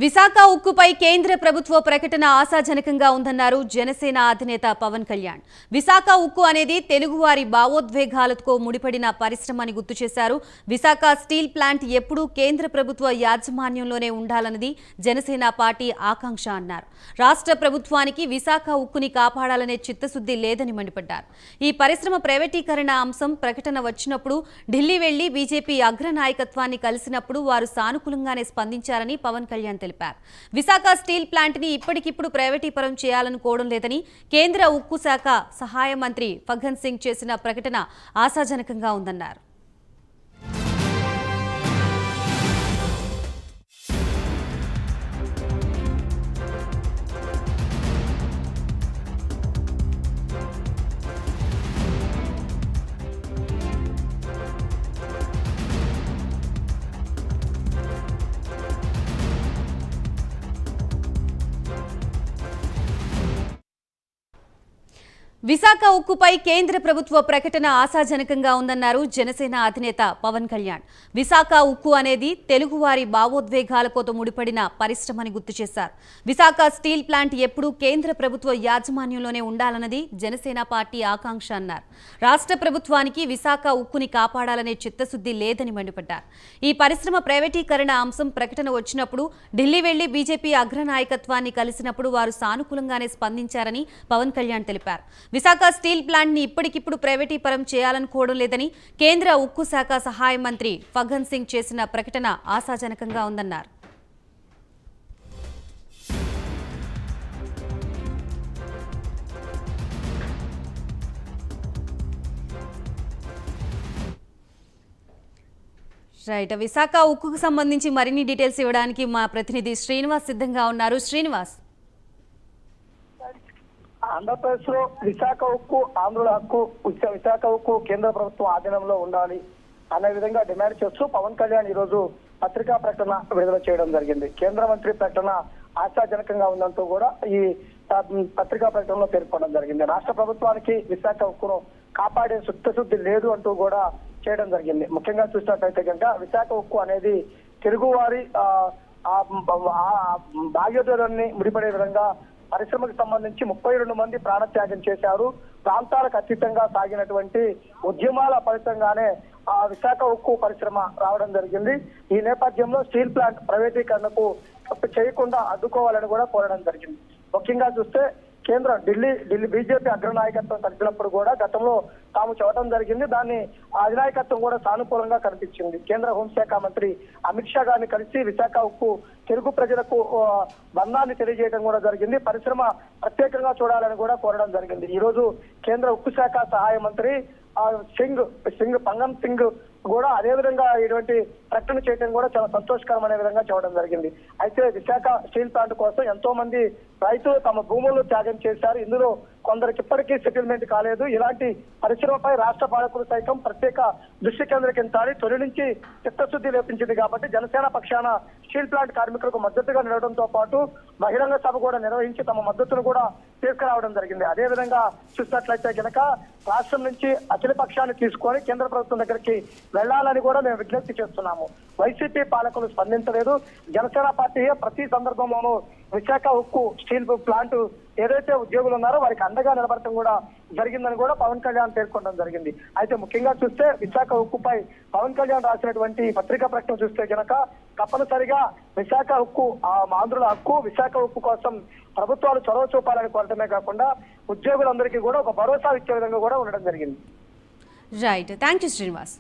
విశాఖ ఉక్కుపై కేంద్ర ప్రభుత్వ ప్రకటన ఆశాజనకంగా ఉందన్నారు జనసేన అధినేత పవన్ కళ్యాణ్. విశాఖ ఉక్కు అనేది తెలుగువారి భావోద్వేగాలతో ముడిపడిన పరిశ్రమని గుర్తు చేశారు. విశాఖ స్టీల్ ప్లాంట్ ఎప్పుడూ కేంద్ర ప్రభుత్వ యాజమాన్యంలోనే ఉండాలన్నది జనసేన పార్టీ ఆకాంక్ష అన్నారు. రాష్ట్ర ప్రభుత్వానికి విశాఖ ఉక్కుని కాపాడాలనే చిత్తశుద్ధి లేదని మండిపడ్డారు. ఈ పరిశ్రమ ప్రైవేటీకరణ అంశం ప్రకటన వచ్చినప్పుడు ఢిల్లీ వెళ్లి బీజేపీ అగ్రనాయకత్వాన్ని కలిసినప్పుడు వారు సానుకూలంగానే స్పందించారని పవన్ కళ్యాణ్ తెలిపారు. విశాఖ స్టీల్ ప్లాంట్ ని ఇప్పటికిప్పుడు ప్రైవేటీకరణ చేయాలనుకోవడం లేదని కేంద్ర ఉక్కు శాఖ సహాయ మంత్రి ఫగ్గన్ సింగ్ చేసిన ప్రకటన ఆశాజనకంగా ఉందన్నారు. విశాఖ ఉక్కుపై కేంద్ర ప్రభుత్వ ప్రకటన ఆశాజనకంగా ఉందన్నారు జనసేన అధినేత పవన్ కళ్యాణ్. విశాఖ ఉక్కు అనేది తెలుగువారి భావోద్వేగాలతో ముడిపడిన పరిశ్రమని గుర్తు చేశారు. విశాఖ స్టీల్ ప్లాంట్ ఎప్పుడూ కేంద్ర ప్రభుత్వ యాజమాన్యంలోనే ఉండాలన్నది జనసేన పార్టీ ఆకాంక్ష అన్నారు. రాష్ట్ర ప్రభుత్వానికి విశాఖ ఉక్కుని కాపాడాలనే చిత్తశుద్ధి లేదని మండిపడ్డారు. ఈ పరిశ్రమ ప్రైవేటీకరణ అంశం ప్రకటన వచ్చినప్పుడు ఢిల్లీ వెళ్లి బీజేపీ అగ్రనాయకత్వాన్ని కలిసినప్పుడు వారు సానుకూలంగానే స్పందించారని పవన్ కళ్యాణ్ తెలిపారు. విశాఖ స్టీల్ ప్లాంట్ ని ఇప్పటికిప్పుడు ప్రైవేటీకరణ చేయాలనుకోవడం లేదని కేంద్ర ఉక్కు శాఖ సహాయ మంత్రి ఫగ్గన్ సింగ్ చేసిన ప్రకటన ఆశాజనకంగా ఉందన్నారు. రైట్, విశాఖ ఉక్కుకు సంబంధించి మరిన్ని డీటెయిల్స్ ఇవ్వడానికి మా ప్రతినిధి శ్రీనివాస్ సిద్ధంగా ఉన్నారు. శ్రీనివాస్, ఆంధ్రప్రదేశ్ లో విశాఖ ఉక్కు ఆంధ్రుల హక్కు, విశాఖ ఉక్కు కేంద్ర ప్రభుత్వం ఆధీనంలో ఉండాలి అనే విధంగా డిమాండ్ చేస్తూ పవన్ కళ్యాణ్ ఈ రోజు పత్రికా ప్రకటన విడుదల చేయడం జరిగింది. కేంద్ర మంత్రి ప్రకటన ఆశాజనకంగా ఉందంటూ కూడా ఈ పత్రికా ప్రకటనలో పేర్కొనడం జరిగింది. రాష్ట్ర ప్రభుత్వానికి విశాఖ ఉక్కును కాపాడే చిత్తశుద్ధి లేదు అంటూ కూడా చేయడం జరిగింది. ముఖ్యంగా చూసినట్లయితే కనుక విశాఖ ఉక్కు అనేది తెలుగువారి బాధ్యతలన్నీ ముడిపడే విధంగా పరిశ్రమకు సంబంధించి 32 మంది ప్రాణత్యాగం చేశారు. ప్రాంతాలకు అతీతంగా సాగినటువంటి ఉద్యమాల ఫలితంగానే ఆ విశాఖ ఉక్కు పరిశ్రమ రావడం జరిగింది. ఈ నేపథ్యంలో స్టీల్ ప్లాంట్ ప్రైవేటీకరణకు చేయకుండా అడ్డుకోవాలని కూడా కోరడం జరిగింది. ముఖ్యంగా చూస్తే కేంద్ర ఢిల్లీ బీజేపీ అగ్రనాయకత్వం కలిసినప్పుడు కూడా గతంలో తాము చెప్పడం జరిగింది. దాన్ని అధినాయకత్వం కూడా సానుకూలంగా కనిపించింది. కేంద్ర హోంశాఖ మంత్రి అమిత్ షా గారిని కలిసి విశాఖ ఉక్కు తెలుగు ప్రజలకు బంధాన్ని తెలియజేయడం కూడా జరిగింది. పరిశ్రమ ప్రత్యేకంగా చూడాలని కూడా కోరడం జరిగింది. ఈ రోజు కేంద్ర ఉక్కు శాఖ సహాయ మంత్రి ఫగ్గన్ సింగ్ కూడా అదే విధంగా ఇటువంటి ప్రకటన చేయడం కూడా చాలా సంతోషకరమైన విధంగా చెప్పడం జరిగింది. అయితే విశాఖ స్టీల్ ప్లాంట్ కోసం ఎంతో మంది రైతులు తమ భూములను త్యాగం చేశారు. ఇందులో కొందరికి ఇప్పటికీ సెటిల్మెంట్ కాలేదు. ఇలాంటి పరిశ్రమపై రాష్ట్ర పాలకులు సైతం ప్రత్యేక దృష్టి కేంద్రీకరించాలి. తొలి నుంచి చిత్తశుద్ధి లేపించింది కాబట్టి జనసేన పక్షాన స్టీల్ ప్లాంట్ కార్మికులకు మద్దతుగా నిలవడంతో పాటు బహిరంగ సభ కూడా నిర్వహించి తమ మద్దతును కూడా తీసుకురావడం జరిగింది. అదే విధంగా చూసినట్లయితే కనుక రాష్ట్రం నుంచి అఖిల పక్షాన్ని తీసుకొని కేంద్ర ప్రభుత్వం దగ్గరికి వెళ్లాలని కూడా మేము విజ్ఞప్తి చేస్తున్నాము. వైసీపీ పాలకులు స్పందించలేదు. జనసేన పార్టీ ప్రతి సందర్భంలోనూ విశాఖ ఉక్కు స్టీల్ ప్లాంట్ ఏదైతే ఉద్యోగులు ఉన్నారో వారికి అండగా నిలబడటం కూడా జరిగిందని కూడా పవన్ కళ్యాణ్ పేర్కొనడం జరిగింది. అయితే ముఖ్యంగా చూస్తే విశాఖ ఉక్కుపై పవన్ కళ్యాణ్ రాసినటువంటి పత్రికా ప్రకటన చూస్తే కనుక తప్పనిసరిగా విశాఖ ఉక్కు ఆంధ్రుల హక్కు, విశాఖ ఉక్కు కోసం ప్రభుత్వాలు చొరవ చూపాలని కోరటమే కాకుండా ఉద్యోగులందరికీ కూడా ఒక భరోసా ఇచ్చే విధంగా కూడా ఉండడం జరిగింది. Right, thank you Srinivas.